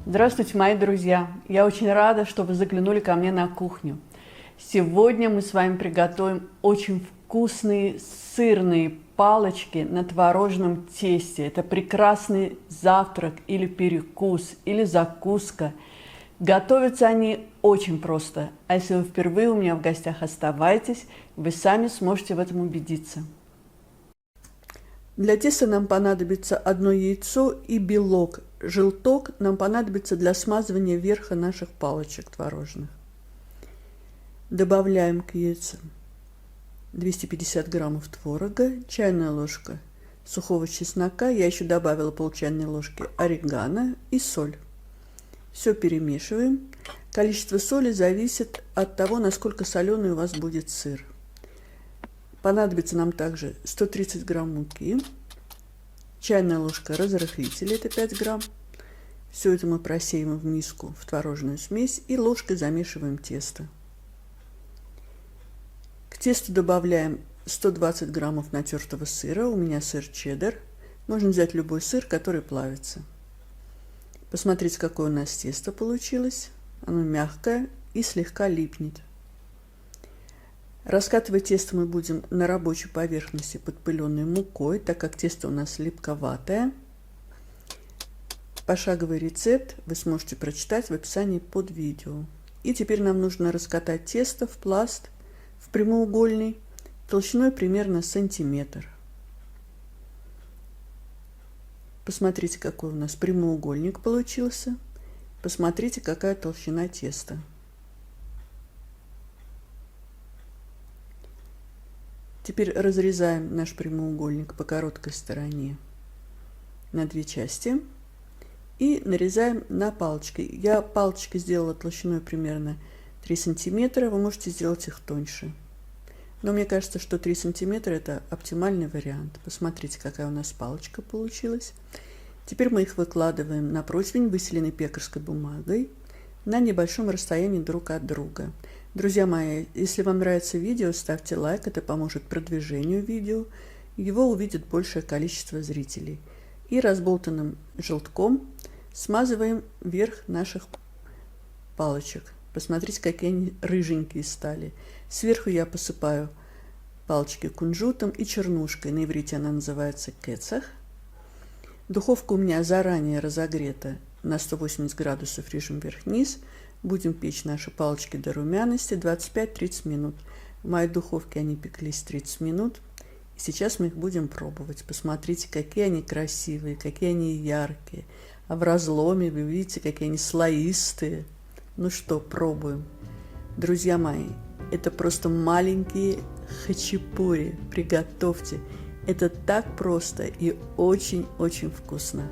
Здравствуйте, мои друзья! Я очень рада, что вы заглянули ко мне на кухню. Сегодня мы с вами приготовим очень вкусные сырные палочки на творожном тесте. Это прекрасный завтрак или перекус, или закуска. Готовятся они очень просто. А если вы впервые у меня в гостях, оставайтесь, вы сами сможете в этом убедиться. Для теста нам понадобится одно яйцо и белок. Желток нам понадобится для смазывания верха наших палочек творожных. Добавляем к яйцам 250 граммов творога, чайная ложка сухого чеснока, я еще добавила пол чайной ложки орегано и соль. Все перемешиваем. Количество соли зависит от того, насколько соленый у вас будет сыр. Понадобится нам также 130 грамм муки, чайная ложка разрыхлителя, это 5 грамм. Все это мы просеем в миску в творожную смесь и ложкой замешиваем тесто. К тесту добавляем 120 граммов натертого сыра, у меня сыр чеддер. Можно взять любой сыр, который плавится. Посмотрите, какое у нас тесто получилось. Оно мягкое и слегка липнет. Раскатывать тесто мы будем на рабочей поверхности, подпыленной мукой, так как тесто у нас липковатое. Пошаговый рецепт вы сможете прочитать в описании под видео. И теперь нам нужно раскатать тесто в пласт, в прямоугольный, толщиной примерно сантиметр. Посмотрите, какой у нас прямоугольник получился. Посмотрите, какая толщина теста. Теперь разрезаем наш прямоугольник по короткой стороне на две части и нарезаем на палочки. Я палочки сделала толщиной примерно 3 сантиметра, вы можете сделать их тоньше. Но мне кажется, что 3 сантиметра это оптимальный вариант. Посмотрите, какая у нас палочка получилась. Теперь мы их выкладываем на противень, выстеленный пекарской бумагой, на небольшом расстоянии друг от друга. Друзья мои, если вам нравится видео, ставьте лайк, это поможет продвижению видео, его увидит большее количество зрителей. И разболтанным желтком смазываем верх наших палочек. Посмотрите, какие они рыженькие стали. Сверху я посыпаю палочки кунжутом и чернушкой, на иврите она называется кецах. Духовка у меня заранее разогрета на 180 градусов, режим вверх-вниз. Будем печь наши палочки до румяности 25-30 минут. В моей духовке они пеклись 30 минут. И сейчас мы их будем пробовать. Посмотрите, какие они красивые, какие они яркие. А в разломе вы видите, какие они слоистые. Ну что, пробуем. Друзья мои, это просто маленькие хачапури. Приготовьте. Это так просто и очень-очень вкусно.